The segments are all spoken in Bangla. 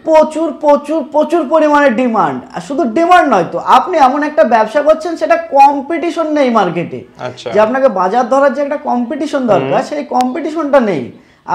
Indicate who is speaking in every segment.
Speaker 1: প্রচুর প্রচুর প্রচুর পরিমাণে ডিমান্ড। আর শুধু ডিমান্ড নয় তো, আপনি এমন একটা ব্যবসা করছেন সেটা কম্পিটিশন নেই মার্কেটে। যে আপনাকে বাজার ধরার যে একটা কম্পিটিশন দরকার, সেই কম্পিটিশনটা নেই।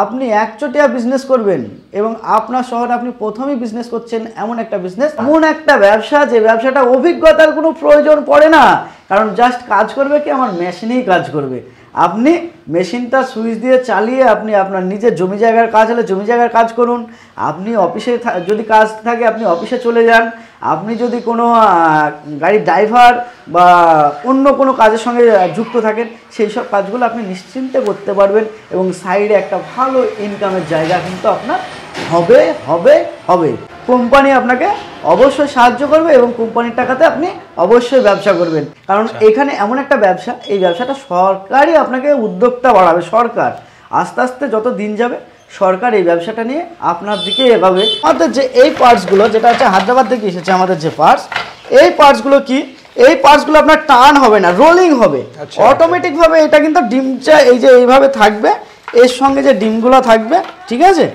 Speaker 1: আপনি একচোটিয়া বিজনেস করবেন এবং আপনার শহরে আপনি প্রথমেই বিজনেস করছেন এমন একটা বিজনেস, এমন একটা ব্যবসা যে ব্যবসাটা অভিজ্ঞতার কোনো প্রয়োজন পড়ে না। কারণ জাস্ট কাজ করবে কি, আমার মেশিনেই কাজ করবে। আপনি মেশিনটা সুইচ দিয়ে চালিয়ে আপনি আপনার নিজের জমি জায়গার কাজ হলে জমি জায়গার কাজ করুন, আপনি অফিসে যদি কাজ থাকে আপনি অফিসে চলে যান, আপনি যদি কোনো গাড়ির ড্রাইভার বা অন্য কোনো কাজের সঙ্গে যুক্ত থাকেন, সেই সব কাজগুলো আপনি নিশ্চিন্তে করতে পারবেন এবং সাইডে একটা ভালো ইনকামের জায়গা কিন্তু আপনার হবে হবে হবে। কোম্পানি আপনাকে অবশ্যই সাহায্য করবে এবং কোম্পানির টাকাতে আপনি অবশ্যই ব্যবসা করবেন। কারণ এখানে এমন একটা ব্যবসা, এই ব্যবসাটা সরকারই আপনাকে উদ্যোক্তা বাড়াবে। সরকার আস্তে আস্তে যত দিন যাবে সরকার এই ব্যবসাটা নিয়ে আপনার দিকে এগোবে। আমাদের যে এই পার্টসগুলো, যেটা হচ্ছে হায়দ্রাবাদ থেকে এসেছে আমাদের যে পার্টস, এই পার্টসগুলো কি, এই পার্টসগুলো আপনার টার্ন হবে না, রোলিং হবে অটোমেটিকভাবে। এটা কিন্তু ডিমটা এই যে এইভাবে থাকবে, এর সঙ্গে যে ডিমগুলো থাকবে, ঠিক আছে,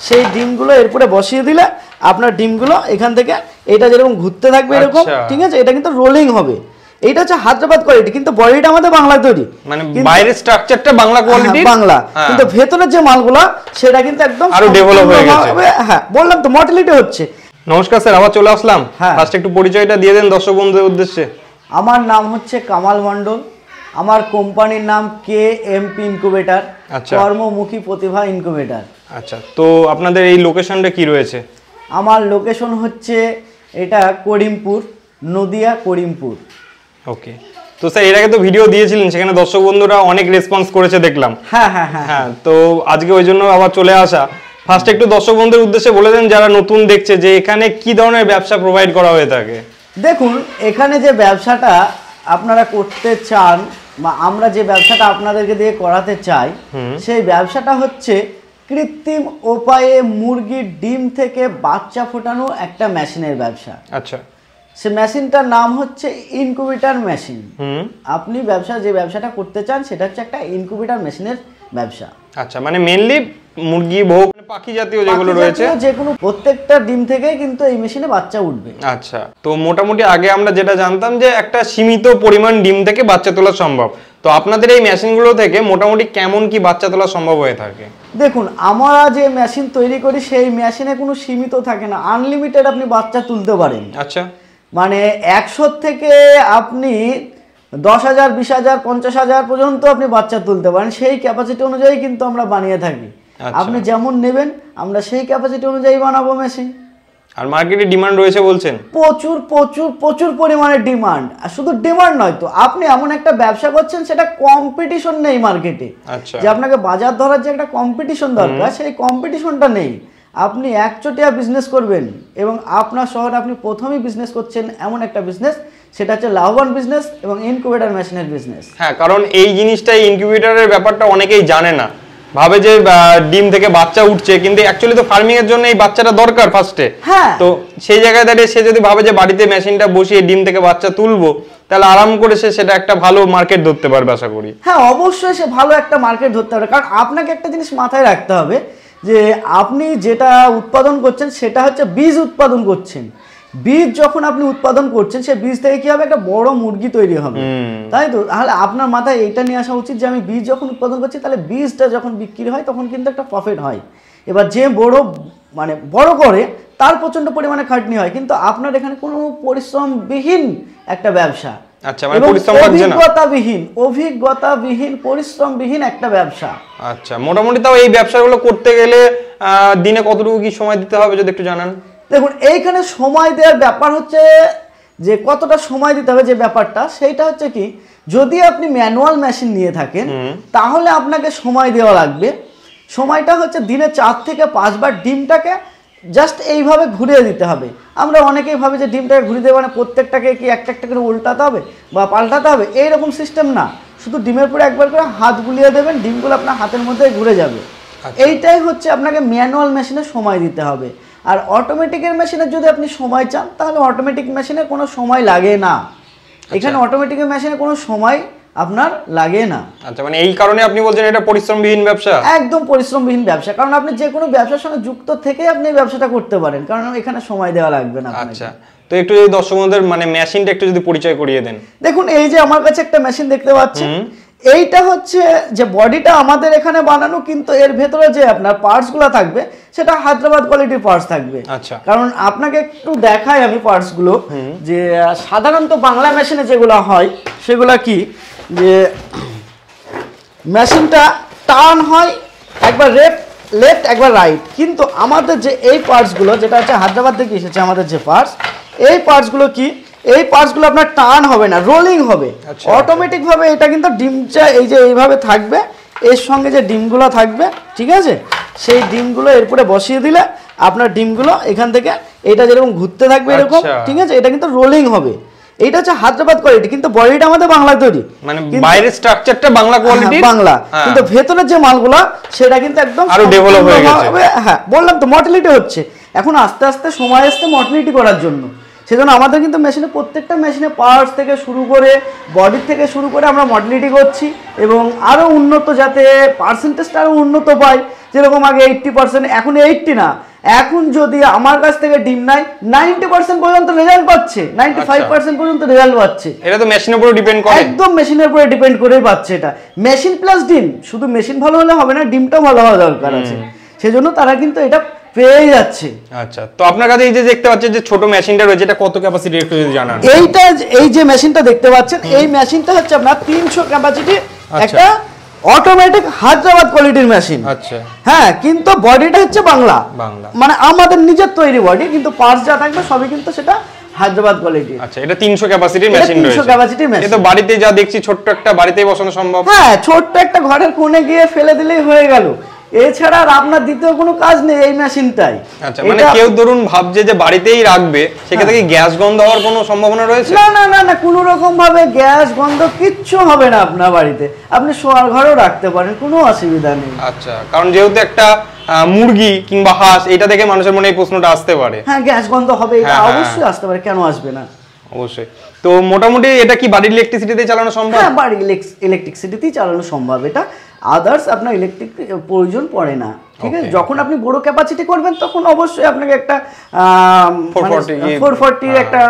Speaker 1: সেই ডিমগুলো এরপরে বসিয়ে দিলে আপনার ডিমগুলো এখান থেকে এটা যেরকম ঘুরতে থাকবে এরকম, ঠিক আছে, এটা কিন্তু রোলিং হবে। এইটা হচ্ছে হায়দ্রাবাদ কোয়ালিটি, কিন্তু বডিটা আমাদের বাংলা তৈরি,
Speaker 2: মানে বাইরের স্ট্রাকচারটা বাংলা কোয়ালিটি,
Speaker 1: বাংলা, কিন্তু ভেতরের যে মালগুলো সেটা কিন্তু একদম
Speaker 2: আরো ডেভেলপ হয়ে গেছে।
Speaker 1: হ্যাঁ, বললাম তো মডেলিটি হচ্ছে।
Speaker 2: নমস্কার স্যার, আবার চলে আসলাম। ফার্স্ট একটু পরিচয়টা দিয়ে দেন দর্শক বন্ধুদের উদ্দেশ্যে।
Speaker 1: আমার নাম হচ্ছে কামাল মণ্ডল, আমার কোম্পানির নাম KMP ইনকিউবেটর, কর্মমুখী প্রতিভা ইনকিউবেটর।
Speaker 2: আচ্ছা, তো আপনাদের এই লোকেশনটা কি রয়েছে?
Speaker 1: আমার লোকেশন হচ্ছে এটা করিমপুর, নদিয়া করিমপুর।
Speaker 2: ওকে, তো স্যার এর আগে তো ভিডিও দিয়েছিলেন, সেখানে দর্শক বন্ধুরা অনেক রেসপন্স করেছে দেখলাম।
Speaker 1: হ্যাঁ হ্যাঁ হ্যাঁ
Speaker 2: হ্যাঁ, তো আজকে ওই জন্য আবার চলে আসা। ফার্স্ট একটু দর্শক বন্ধুদের উদ্দেশ্যে বলে দেন যারা নতুন দেখছে, যে এখানে কি ধরনের ব্যবসা প্রোভাইড করা হয়ে থাকে।
Speaker 1: দেখুন, এখানে যে ব্যবসাটা আপনারা করতে চান বা আমরা যে ব্যবসাটা আপনাদেরকে দিয়ে করাতে চাই, সেই ব্যবসাটা হচ্ছে কৃত্রিম উপায়ে মুরগির ডিম থেকে বাচ্চা ফোটানো একটা মেশিনের ব্যবসা।
Speaker 2: আচ্ছা,
Speaker 1: সে মেশিনটার নাম হচ্ছে ইনকিউবেটর মেশিন। আপনি যে ব্যবসাটা করতে চান সেটা হচ্ছে একটা ইনকিউবেটর মেশিনের ব্যবসা।
Speaker 2: আচ্ছা, মানে মেইনলি মুরগি, ভোগ, পাখি জাতীয় যেগুলো রয়েছে,
Speaker 1: যে কোনো প্রত্যেকটা ডিম থেকে কিন্তু এই মেশিনে বাচ্চা উঠবে।
Speaker 2: আচ্ছা, তো মোটামুটি আগে আমরা যেটা জানতাম যে একটা সীমিত পরিমাণ ডিম থেকে বাচ্চা তোলা সম্ভব, তো আপনাদের এই মেশিনগুলো থেকে মোটামুটি কেমন কি বাচ্চা তোলা সম্ভব হয়ে থাকে?
Speaker 1: দেখুন, আমরা যে মেশিন তৈরি করি সেই মেশিনে কোনো সীমিত থাকে না, আনলিমিটেড আপনি বাচ্চা তুলতে পারেন।
Speaker 2: আচ্ছা, মানে
Speaker 1: 100 থেকে আপনি 10,000, 20,000, 50,000 পর্যন্ত আপনি বাচ্চা তুলতে পারেন। সেই ক্যাপাসিটি অনুযায়ী কিন্তু আমরা বানিয়ে থাকি। আপনি যেমন নেবেন আমরা সেই ক্যাপাসিটি অনুযায়ী বানাবো মেশিন।
Speaker 2: আর মার্কেটে ডিমান্ড রয়েছে বলছেন?
Speaker 1: প্রচুর প্রচুর প্রচুর পরিমাণে ডিমান্ড। আর শুধু ডিমান্ড নয় তো, আপনি এমন একটা ব্যবসা করছেন সেটা কম্পিটিশন নেই মার্কেটে। যে আপনাকে বাজার ধরার যে একটা কম্পিটিশন দরকার, সেই কম্পিটিশনটা নেই। আপনি একচোটিয়া বিজনেস করবেন এবং আপনার শহরে আপনি প্রথমেই বিজনেস করছেন এমন একটা বিজনেস, সেটা হচ্ছে লাভবান বিজনেস এবং ইনকিউবেটর মেশিনের বিজনেস।
Speaker 2: হ্যাঁ, কারণ এই জিনিসটা, ইনকিউবেটরের ব্যাপারটা অনেকেই জানে না, ভাবে যে ডিম থেকে বাচ্চা উঠছে, কিন্তু অ্যাকচুয়ালি তো ফার্মিং এর জন্য এই বাচ্চাটা দরকার ফার্স্টে।
Speaker 1: হ্যাঁ,
Speaker 2: তো সেই জায়গায় দাঁড়িয়ে সে যদি ভাবে যে বাড়িতে মেশিনটা বসিয়ে ডিম থেকে বাচ্চা তুলবো, তাহলে আরাম করে সে সেটা একটা ভালো মার্কেট ধরতে পারবে আশা করি।
Speaker 1: হ্যাঁ, অবশ্যই সে ভালো একটা মার্কেট ধরতে পারবে। কারণ আপনাকে একটা জিনিস মাথায় রাখতে হবে যে আপনি যেটা উৎপাদন করছেন সেটা হচ্ছে বীজ উৎপাদন করছেন। বীজ যখন আপনি উৎপাদন করছেন, সে বীজ থেকে কি হবে, একটা বড় মুরগি তৈরি হবে, তাই তো? তাহলে আপনার মাথায় এটা নিয়ে আসা উচিত যে আমি বীজ যখন উৎপাদন করছি, তাহলে বীজটা যখন বিক্রি হয় তখন কিন্তু একটা প্রফিট হয়। এবার যে বড় করে তার প্রচন্ড পরিমাণে খাটনি হয়, কিন্তু আপনার এখানে কোনো পরিশ্রমবিহীন একটা ব্যবসা।
Speaker 2: আচ্ছা, মানে পরিশ্রম লাগছে না,
Speaker 1: অভিজ্ঞতাবিহীন পরিশ্রমবিহীন একটা ব্যবসা।
Speaker 2: আচ্ছা, মোটামুটি তাও এই ব্যবসাগুলো করতে গেলে দিনে কতটুকু কি সময় দিতে হবে যদি একটু জানান?
Speaker 1: দেখুন, এইখানে সময় দেওয়ার ব্যাপার হচ্ছে যে কতটা সময় দিতে হবে, যে ব্যাপারটা সেইটা হচ্ছে কি, যদি আপনি ম্যানুয়াল মেশিন নিয়ে থাকেন তাহলে আপনাকে সময় দেওয়া লাগবে। সময়টা হচ্ছে দিনে 4 থেকে 5 বার ডিমটাকে জাস্ট এইভাবে ঘুরিয়ে দিতে হবে। আমরা অনেকেই ভাবে যে ডিমটাকে ঘুরিয়ে দেবে মানে প্রত্যেকটাকে কি একটা একটা করে উল্টাতে হবে বা পাল্টাতে হবে, এইরকম সিস্টেম না। শুধু ডিমের পরে একবার করে হাত বুলিয়ে দেবেন, ডিমগুলো আপনার হাতের মধ্যে ঘুরে যাবে। এইটাই হচ্ছে আপনাকে ম্যানুয়াল মেশিনে সময় দিতে হবে। আর অটোমেটিকের মেশিনে যদি আপনি সময় চান, তাহলে অটোমেটিক মেশিনে কোনো সময় লাগে না। এখানে অটোমেটিক মেশিনে কোনো সময় আপনার লাগে না।
Speaker 2: আচ্ছা, মানে এই কারণে আপনি বলছেন এটা পরিশ্রমবিহীন ব্যবসা?
Speaker 1: একদম পরিশ্রমবিহীন ব্যবসা, কারণ আপনি যে কোনো ব্যবসার সঙ্গে যুক্ত থেকে আপনি এই ব্যবসাটা করতে পারেন, কারণ এখানে সময় দেওয়া লাগবে না।
Speaker 2: আচ্ছা, তো একটু যদি দর্শকদের মানে মেশিনটা একটু যদি পরিচয় করিয়ে দেন।
Speaker 1: দেখুন, এই যে আমার কাছে একটা মেশিন দেখতে পাচ্ছেন, এইটা হচ্ছে যে বডিটা আমাদের এখানে বানানো, কিন্তু এর ভেতরে যে আপনার পার্টসগুলো থাকবে সেটা হায়দ্রাবাদ কোয়ালিটির পার্টস থাকবে।
Speaker 2: আচ্ছা,
Speaker 1: কারণ আপনাকে একটু দেখাই আমি পার্টসগুলো, যে সাধারণত বাংলা মেশিনে যেগুলো হয় সেগুলো কি, যে মেশিনটা টার্ন হয় একবার লেফট একবার রাইট, কিন্তু আমাদের যে এই পার্টসগুলো যেটা হচ্ছে হায়দ্রাবাদ থেকে এসেছে আমাদের যে পার্টস, এই পার্টসগুলো কি, এই পার্টসগুলো আপনার টার্ন হবে না, রোলিং হবে অটোমেটিক ভাবে। এটা কিন্তু ডিমটা এই যে এইভাবে থাকবে, এর সঙ্গে যে ডিমগুলো থাকবে, ঠিক আছে, সেই ডিমগুলো এরপরে বসিয়ে দিলে আপনার ডিমগুলো এখান থেকে এটা যেরকম ঘুরতে থাকবে এরকম, ঠিক আছে, এটা কিন্তু রোলিং হবে। এটা হচ্ছে হায়দ্রাবাদ কোয়ালিটি, কিন্তু বডিটা আমাদের বাংলা তৈরি,
Speaker 2: মানে বাইরের স্ট্রাকচারটা বাংলা কোয়ালিটি,
Speaker 1: বাংলা, কিন্তু ভেতরের যে মালগুলো সেটা কিন্তু একদম
Speaker 2: আরো ডেভেলপ হয়ে গেছে।
Speaker 1: হ্যাঁ, বললাম তো মডেলিটি হচ্ছে, এখন আস্তে আস্তে সময় আসছে মডেলিটি করার জন্য। সেজন্য আমাদের কিন্তু মেশিনে প্রত্যেকটা মেশিনে পার্টস থেকে শুরু করে বডি থেকে শুরু করে আমরা মডেলিটি করছি, এবং আরও উন্নত, যাতে পার্সেন্টেজটা আরও উন্নত পাই। যেরকম আগে 80%, এখন 80 না, এখন যদি আমার কাছ থেকে ডিম নাই 90% পর্যন্ত রেজাল্ট পাচ্ছে, 95% পর্যন্ত রেজাল্ট পাচ্ছে।
Speaker 2: এটা তো মেশিনের উপর ডিপেন্ড করে,
Speaker 1: একদম মেশিনের উপরে ডিপেন্ড করেই পাচ্ছে। এটা মেশিন প্লাস ডিম, শুধু মেশিন ভালো হলে হবে না, ডিমটাও ভালো হওয়া দরকার আছে, সেজন্য তারা কিন্তু এটা পেয়ে যাচ্ছে।
Speaker 2: আচ্ছা, তো আপনার কাছে এই যে দেখতে পাচ্ছেন যে ছোট মেশিনটা রয়েছে, এটা কত ক্যাপাসিটি একটু যদি জানান।
Speaker 1: এইটা, এই যে মেশিনটা দেখতে পাচ্ছেন, এই মেশিনটা হচ্ছে আপনার 300 ক্যাপাসিটি একটা অটোমেটিক হায়দ্রাবাদ কোয়ালিটির মেশিন।
Speaker 2: আচ্ছা,
Speaker 1: হ্যাঁ, কিন্তু বডিটা হচ্ছে বাংলা, মানে আমাদের নিজের তৈরি বডি, কিন্তু পার্টস যা থাকবে সবই কিন্তু সেটা হায়দ্রাবাদ কোয়ালিটি।
Speaker 2: আচ্ছা, এটা 300 ক্যাপাসিটির মেশিন রয়েছে।
Speaker 1: 300 ক্যাপাসিটির মেশিন।
Speaker 2: এটা বাড়িতে যা দেখছি ছোট্ট একটা বাড়িতেই বসানো সম্ভব।
Speaker 1: হ্যাঁ, ছোট্ট একটা ঘরের কোণে গিয়ে ফেলে দিলেই হয়ে গেল, এছাড়া আর আপনার দ্বিতীয় কোনো কাজ নেই এই মেশিনটাই।
Speaker 2: আচ্ছা, মানে কেউ ধরুন ভাবছে যে বাড়িতেই রাখবে, সেক্ষেত্রে কি গ্যাস গন্ধ হওয়ার কোনো সম্ভাবনা রয়েছে?
Speaker 1: না না না না, কোনো রকম ভাবে গ্যাস গন্ধ কিচ্ছু হবে না আপনার বাড়িতে, আপনি শোয়ার ঘরেও রাখতে পারেন, কোনো অসুবিধা নেই।
Speaker 2: আচ্ছা, কারণ যেহেতু একটা মুরগি কিংবা হাঁস, এটা থেকে মানুষের মনে এই প্রশ্নটা আসতে পারে।
Speaker 1: হ্যাঁ, গ্যাস গন্ধ হবে, এটা অবশ্যই আসতে পারে, কেন আসবে না?
Speaker 2: অবশ্যই। তো মোটামুটি এটা কি বাড়ির ইলেকট্রিসিটিতে চালানো সম্ভব?
Speaker 1: হ্যাঁ, বাড়ির ইলেকট্রিসিটিতেই চালানো সম্ভব এটা, আদার্স আপনার ইলেকট্রিক প্রয়োজন পড়ে না। ঠিক আছে, যখন আপনি বড় ক্যাপাসিটি করবেন তখন অবশ্যই আপনাকে একটা 440 একটা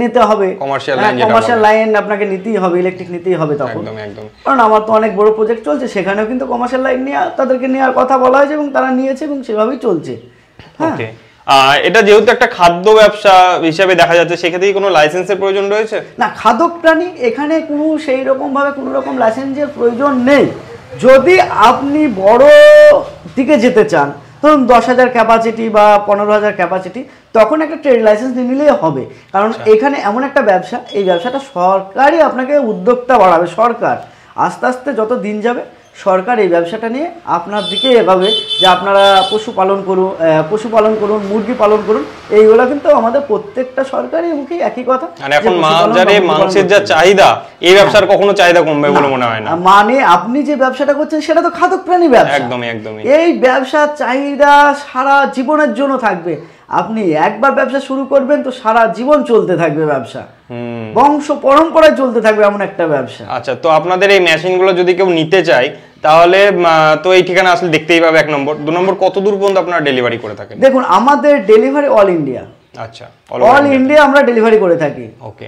Speaker 1: নিতে হবে, কমার্শিয়াল লাইন আপনাকে নিতেই হবে, ইলেকট্রিক নিতেই হবে তখন। কারণ আমার তো অনেক বড় প্রজেক্ট চলছে, সেখানেও কিন্তু কমার্শিয়াল লাইন নিয়ে তাদেরকে নেওয়ার কথা বলা হয়েছে, এবং তারা নিয়েছে এবং সেভাবেই চলছে। হ্যাঁ,
Speaker 2: এটা যেহেতু একটা খাদ্য ব্যবসা হিসেবে দেখা যাচ্ছে, সেক্ষেত্রে কোনো লাইসেন্সের প্রয়োজন রয়েছে?
Speaker 1: না, খাদ্য প্রাণী এখানে কোনো সেই রকম ভাবে কোনো রকম লাইসেন্সের প্রয়োজন নেই। যদি আপনি বড় দিকে যেতে চান, ধরুন 10,000 ক্যাপাসিটি বা 15,000 ক্যাপাসিটি, তখন একটা ট্রেড লাইসেন্স নিয়ে নিলেই হবে। কারণ এখানে এমন একটা ব্যবসা, এই ব্যবসাটা সরকারই আপনাকে উদ্যোক্তা বাড়াবে, সরকার আস্তে আস্তে যত দিন যাবে সরকার এই ব্যবসাটা নিয়ে আপনার দিকে এভাবে, যে আপনারা পশুপালন করুন, মুরগি পালন করুন, এইগুলো কিন্তু আমাদের প্রত্যেকটা সরকারি মুখেই একই কথা।
Speaker 2: এখন বাজারে মাংসের যা চাহিদা, এই ব্যবসার কখনো চাহিদা কমবে বলে মনে হয় না।
Speaker 1: মানে আপনি যে ব্যবসাটা করছেন সেটা তো খাদ্য প্রাণী ব্যবসা,
Speaker 2: একদমই একদমই।
Speaker 1: এই ব্যবসার চাহিদা সারা জীবনের জন্য থাকবে। আপনি একবার ব্যবসা শুরু করবেন তো সারা জীবন চলতে থাকবে ব্যবসা, বংশ পরম্পরায় চলতে থাকবে এমন একটা ব্যবসা।
Speaker 2: আচ্ছা, তো আপনাদের এই মেশিনগুলো যদি কেউ নিতে চায়, তাহলে তো এই ঠিকানা আসলে দেখতেই পাবে 1 নম্বর। 2 নম্বর, কত দূর পর্যন্ত আপনারা ডেলিভারি করে থাকেন?
Speaker 1: দেখুন, আমাদের ডেলিভারি অল ইন্ডিয়া।
Speaker 2: আচ্ছা,
Speaker 1: অল ইন্ডিয়া আমরা ডেলিভারি করে থাকি।
Speaker 2: ওকে,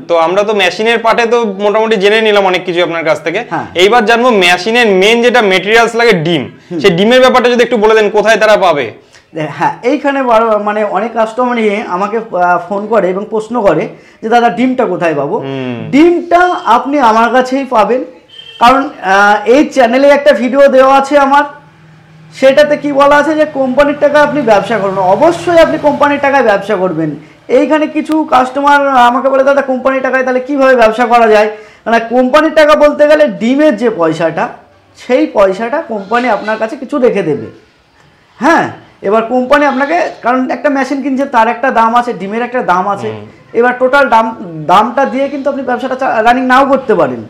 Speaker 2: তো আমরা তো মেশিনের পার্টে তো মোটামুটি জেনে নিলাম অনেক কিছু আপনার কাছ থেকে। এইবার জানবো মেশিনের মেন যেটা মেটেরিয়ালস লাগে ডিম, সেই ডিমের ব্যাপারটা যদি একটু বলে দেন, কোথায় তারা পাবে?
Speaker 1: হ্যাঁ, এইখানে মানে অনেক কাস্টমারই আমাকে ফোন করে এবং প্রশ্ন করে যে দাদা ডিমটা কোথায় পাবো? ডিমটা আপনি আমার কাছেই পাবেন, কারণ এই চ্যানেলে একটা ভিডিও দেওয়া আছে আমার, সেটাতে কি বলা আছে যে কোম্পানির টাকা আপনি ব্যবসা করুন। অবশ্যই আপনি কোম্পানির টাকায় ব্যবসা করবেন। এইখানে কিছু কাস্টমার আমাকে বলে দাদা কোম্পানির টাকায় তাহলে কিভাবে ব্যবসা করা যায়? মানে কোম্পানির টাকা বলতে গেলে ডিমের যে পয়সাটা, সেই পয়সাটা কোম্পানি আপনার কাছে কিছু রেখে দেবে। হ্যাঁ, এবার কোম্পানি আপনাকে, কারণ একটা মেশিন কিনছে তার একটা দাম আছে, ডিমের একটা দাম আছে, এবার টোটাল দামটা দিয়ে কিন্তু আপনি ব্যবসাটা রানিং নাও করতে পারেন,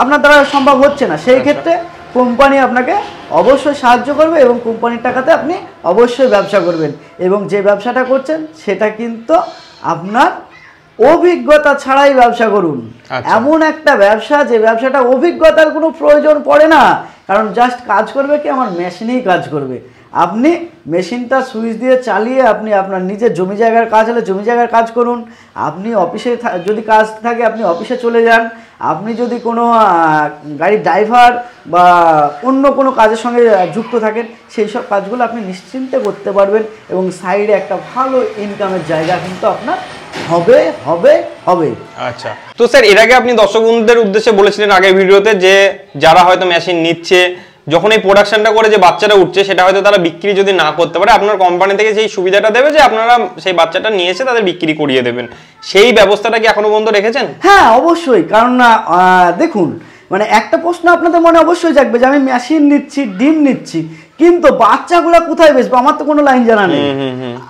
Speaker 1: আপনার দ্বারা সম্ভব হচ্ছে না। সেই ক্ষেত্রে কোম্পানি আপনাকে অবশ্যই সাহায্য করবে এবং কোম্পানির টাকাতে আপনি অবশ্যই ব্যবসা করবেন, এবং যে ব্যবসাটা করছেন সেটা কিন্তু আপনার অভিজ্ঞতা ছাড়াই ব্যবসা করুন। এমন একটা ব্যবসা যে ব্যবসাটা অভিজ্ঞতার কোনো প্রয়োজন পড়ে না, কারণ জাস্ট কাজ করবে কি আমার মেশিনেই কাজ করবে। আপনি মেশিনটা সুইচ দিয়ে চালিয়ে আপনি আপনার নিজের জমি জায়গার কাজ হলে জমি জায়গার কাজ করুন, আপনি অফিসে যদি কাজ থাকে আপনি অফিসে চলে যান, আপনি যদি কোনো গাড়ির ড্রাইভার বা অন্য কোনো কাজের সঙ্গে যুক্ত থাকেন সেই সব কাজগুলো আপনি নিশ্চিন্তে করতে পারবেন এবং সাইডে একটা ভালো ইনকামের জায়গা কিন্তু আপনার হবে হবে হবে।
Speaker 2: আচ্ছা, তো স্যার এর আগে আপনি দর্শক বন্ধুদের উদ্দেশ্যে বলেছিলেন আগের ভিডিওতে যে যারা হয়তো মেশিন নিচ্ছে, যখন এই প্রোডাকশনটা করে যে বাচ্চাটা উঠছে সেটা হয়তো তারা বিক্রি যদি না করতে পারে, আপনার কোম্পানি থেকে সেই সুবিধাটা দেবে যে আপনারা সেই বাচ্চাটা নিয়ে এসে তাদের বিক্রি করিয়ে দেবেন, সেই ব্যবস্থাটা কি এখনো পর্যন্ত রেখেছেন?
Speaker 1: হ্যাঁ অবশ্যই, কারণ দেখুন মানে একটা প্রশ্ন আপনাদের মনে অবশ্যই জাগবে যে আমি মেশিন নিচ্ছি, ডিম নিচ্ছি, কিন্তু বাচ্চাগুলো কোথায় বেচবো, আমার তো কোনো লাইন জানা নেই।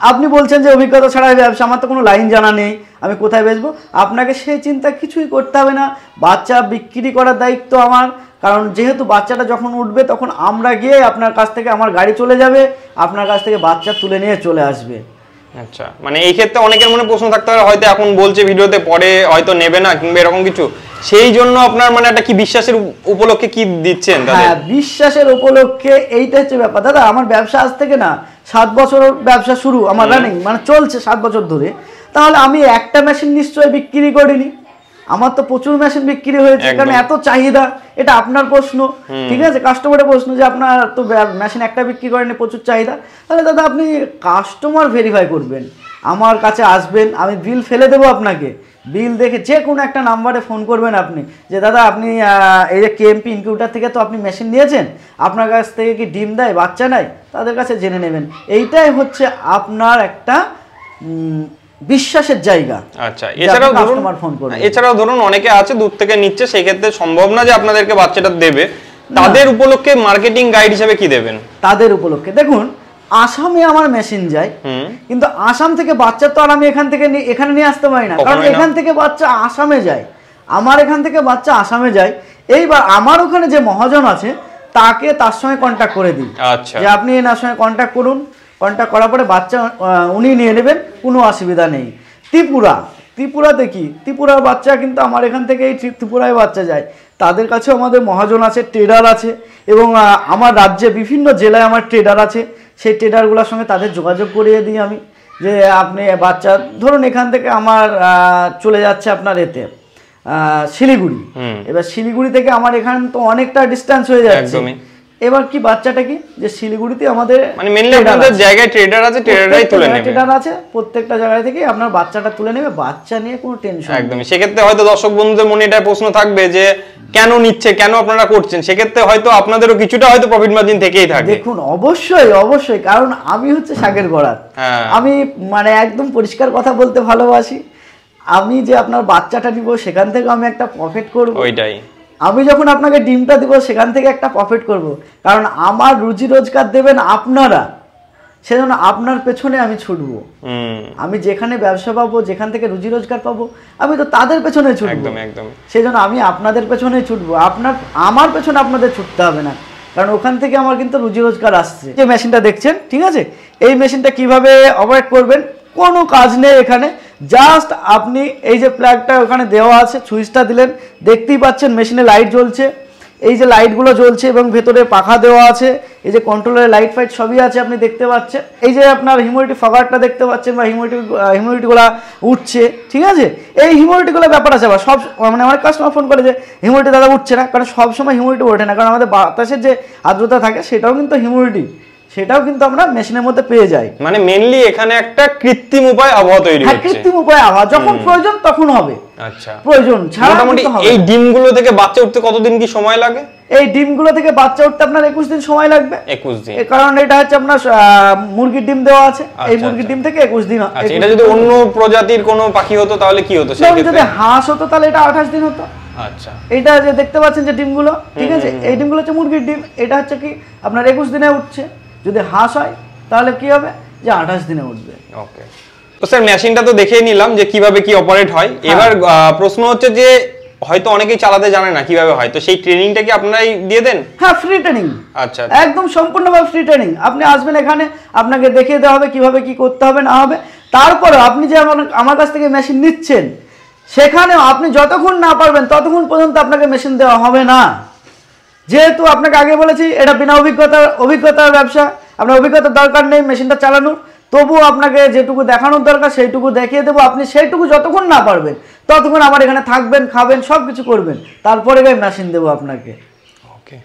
Speaker 1: আপনি বলছেন যে অভিজ্ঞতা ছাড়া ব্যবসা, আমার তো কোনো লাইন জানা নেই, আমি কোথায় বেচবো? আপনাকে সেই চিন্তা কিছুই করতে হবে না, বাচ্চা বিক্রি করার দায়িত্ব আমার। কারণ যেহেতু বাচ্চাটা যখন উঠবে তখন আমরা গিয়ে আপনার কাছ থেকে, আমার গাড়ি চলে যাবে, আপনার কাছ থেকে বাচ্চা তুলে নিয়ে চলে আসবে।
Speaker 2: আচ্ছা, মানে এই ক্ষেত্রে অনেকের মনে প্রশ্ন থাকতে পারে হয়তো এখন বলছে ভিডিওতে, পরে হয়তো নেবে না কিংবা এরকম কিছু, সেই জন্য আপনার মানে একটা কি বিশ্বাসের উপলক্ষে কি দিচ্ছেন?
Speaker 1: হ্যাঁ, বিশ্বাসের উপলক্ষে এইটা হচ্ছে ব্যাপার। দাদা আমার ব্যবসা আজ থেকে না 7 বছর ব্যবসা শুরু, আমার রানিং মানে চলছে 7 বছর ধরে, তাহলে আমি একটা মেশিন নিশ্চয়ই বিক্রি করিনি, আমার তো প্রচুর মেশিন বিক্রি হয়েছে, কারণ এত চাহিদা। এটা আপনার প্রশ্ন, ঠিক আছে, কাস্টমারের প্রশ্ন যে আপনার তো মেশিন একটা বিক্রি করেনি, প্রচুর চাহিদা। তাহলে দাদা আপনি কাস্টমার ভেরিফাই করবেন, আমার কাছে আসবেন, আমি বিল ফেলে দেবো আপনাকে, বিল দেখে যে কোনো একটা নাম্বারে ফোন করবেন আপনি যে দাদা আপনি এই যে কেএমপি ইনকিউটার থেকে তো আপনি মেশিন নিয়েছেন, আপনার কাছ থেকে কি ডিম দেয়, বাচ্চা নেয়, তাদের কাছে জেনে নেবেন। এইটাই হচ্ছে আপনার একটা বিশ্বাসের জায়গা।
Speaker 2: আচ্ছা, এছাড়াও ধরুন অনেকে আছে দূর থেকে নিচ্ছে, সেই ক্ষেত্রে সম্ভব না যে আপনাদেরকে বাচ্চাটা দেবে, তাদের উপলক্ষে মার্কেটিং গাইড হিসেবে কি দেবেন?
Speaker 1: তাদের উপলক্ষে দেখুন, আসামে আমার মেশিন যায়, কিন্তু আসাম থেকে বাচ্চা তো আর আমি এখান থেকে এখানে নিয়ে আসতে পারি না, কারণ এখান থেকে বাচ্চা আসামে যায়, আমার এখান থেকে বাচ্চা আসামে যায়। এইবার আমার ওখানে যে মহাজন আছে তাকে তার সঙ্গে কন্ট্যাক্ট করে দিই যে আপনি এনার সঙ্গে কন্ট্যাক্ট করুন, কন্ট্যাক্ট করার পরে বাচ্চা উনি নিয়ে নেবেন, কোনো অসুবিধা নেই। ত্রিপুরাতে কি, ত্রিপুরার বাচ্চা কিন্তু আমার এখান থেকে এই ত্রিপুরায় বাচ্চা যায়, তাদের কাছেও আমাদের মহাজন আছে, ট্রেডার আছে, এবং আমার রাজ্যে বিভিন্ন জেলায় আমার ট্রেডার আছে, সেই ট্রেডারগুলোর সঙ্গে তাদের যোগাযোগ করিয়ে দিই আমি যে আপনি বাচ্চা ধরুন এখান থেকে আমার চলে যাচ্ছে আপনার এতে শিলিগুড়ি, এবার শিলিগুড়ি থেকে আমার এখান তো অনেকটা ডিস্টেন্স হয়ে যাচ্ছে, এবার কি বাচ্চাটা কি যে শিলিগুড়িতে আমাদের
Speaker 2: মানে মেইনলি আপনাদের জায়গায় ট্রেডার আছে, ট্রেডারই তুলে নেবে,
Speaker 1: ট্রেডার আছে প্রত্যেকটা জায়গা থেকে আপনার বাচ্চাটা তুলে নেবে, বাচ্চা নিয়ে কোনো টেনশন
Speaker 2: একদমই। সেক্ষেত্রে হয়তো দর্শক বন্ধুদের মনে এটা প্রশ্ন থাকবে যে কেন নিচ্ছে, কেন আপনারা করছেন, সেক্ষেত্রে হয়তো আপনাদেরও কিছুটা হয়তো প্রফিট মার্জিন থেকেই থাকে।
Speaker 1: দেখুন অবশ্যই অবশ্যই, কারণ আমি হচ্ছে শাকের গড়ার, আমি মানে একদম পরিষ্কার কথা বলতে ভালোবাসি, আমি যে আপনার বাচ্চাটা নিব সেখান থেকে আমি একটা প্রফিট করব,
Speaker 2: ওইটাই
Speaker 1: আমি যখন আপনাকে ডিমটা দিব সেখান থেকে একটা প্রফিট করব, কারণ আমার রুজি রোজগার দেবেন আপনারা, সেজন্য আপনার পেছনে আমি ছুটবো, আমি যেখানে ব্যবসা পাবো, যেখান থেকে রুজি রোজগার পাবো, আমি তো তাদের পেছনে ছুটবো, সেজন্য আমি আপনাদের পেছনে ছুটবো, আমার পেছনে আপনাদের ছুটতে হবে না, কারণ ওখান থেকে আমার কিন্তু রুজি রোজগার আসছে। যে মেশিনটা দেখছেন, ঠিক আছে, এই মেশিনটা কিভাবে অপারেট করবেন, কোনো কাজ নেই এখানে, জাস্ট আপনি এই যে প্লাগটা ওখানে দেওয়া আছে, সুইচটা দিলেন, দেখতেই পাচ্ছেন মেশিনে লাইট জ্বলছে, এই যে লাইটগুলো জ্বলছে এবং ভেতরে পাখা দেওয়া আছে, এই যে কন্ট্রোলের লাইট ফাইট সবই আছে আপনি দেখতে পাচ্ছেন, এই যে আপনার হিউমিডিটি ফগারটা দেখতে পাচ্ছেন বা হিউমিডিটিগুলো উঠছে, ঠিক আছে, এই হিউমিডিটিগুলো ব্যাপার আছে। আবার সব মানে আমার কাস্টমার ফোন করে যে হিউমিডিটি দাদা উঠছে না, কারণ সবসময় হিউমিডিটি ওঠে না, কারণ আমাদের বাতাসের যে আর্দ্রতা থাকে সেটাও কিন্তু হিউমিডিটি, সেটাও কিন্তু আমরা মেশিনের মধ্যে পেয়ে যাই।
Speaker 2: মানে মেইনলি এখানে একটা কৃত্রিম উপায় আবহাওয়া তৈরি হচ্ছে,
Speaker 1: কৃত্রিম উপায় আবহাওয়া যখন প্রয়োজন তখন হবে।
Speaker 2: আচ্ছা,
Speaker 1: প্রয়োজন ছাড়া
Speaker 2: মোটামুটি এই ডিমগুলো থেকে বাচ্চা উঠতে কতদিন কি সময় লাগে?
Speaker 1: এই ডিমগুলো থেকে বাচ্চা উঠতে আপনার 21 দিন সময় লাগবে।
Speaker 2: 21 দিন,
Speaker 1: কারণ এটা হচ্ছে আপনার মুরগির ডিম দেওয়া আছে, এই মুরগির ডিম থেকে 21 দিন।
Speaker 2: আচ্ছা, এটা যদি অন্য প্রজাতির কোনো পাখি হতো তাহলে কি হতো?
Speaker 1: সেই যদি হাঁস হতো তাহলে এটা 28 দিন হতো।
Speaker 2: আচ্ছা,
Speaker 1: এটা যে দেখতে পাচ্ছেন যে ডিমগুলো, ঠিক আছে, এই ডিমগুলো হচ্ছে মুরগির ডিম, এটা হচ্ছে কি আপনার 21 দিনে উঠছে। যদি হাঁস হয় তাহলে কি হবে যে 28 দিনে উঠবে।
Speaker 2: ওকে, তো স্যার মেশিনটা তো দেখে নিলাম যে কিভাবে কি অপারেট হয়, এবার প্রশ্ন হচ্ছে যে হয়তো অনেকেই চালাতে জানে না কিভাবে হয়, তো সেই ট্রেনিংটা কি আপনারাই দিয়ে দেন?
Speaker 1: হ্যাঁ, ফ্রি ট্রেনিং।
Speaker 2: আচ্ছা,
Speaker 1: একদম সম্পূর্ণভাবে ফ্রি ট্রেনিং, আপনি আসবেন এখানে, আপনাকে দেখিয়ে দেওয়া হবে কিভাবে কি করতে হবে না হবে। তারপরে আপনি যে আমার কাছ থেকে মেশিন নিচ্ছেন, সেখানেও আপনি যতক্ষণ না পারবেন ততক্ষণ পর্যন্ত আপনাকে মেশিন দেওয়া হবে না। যেহেতু আপনাকে আগে বলেছি এটা বিনা অভিজ্ঞতার ব্যবসা, আপনার অভিজ্ঞতার দরকার নেই মেশিনটা চালানোর, তবুও আপনাকে যেটুকু দেখানোর দরকার সেইটুকু দেখিয়ে দেবো। আপনি সেইটুকু যতক্ষণ না পারবেন ততক্ষণ আমার এখানে থাকবেন, খাবেন, সব কিছু করবেন, তারপরে মেশিন দেবো আপনাকে।
Speaker 2: ওকে,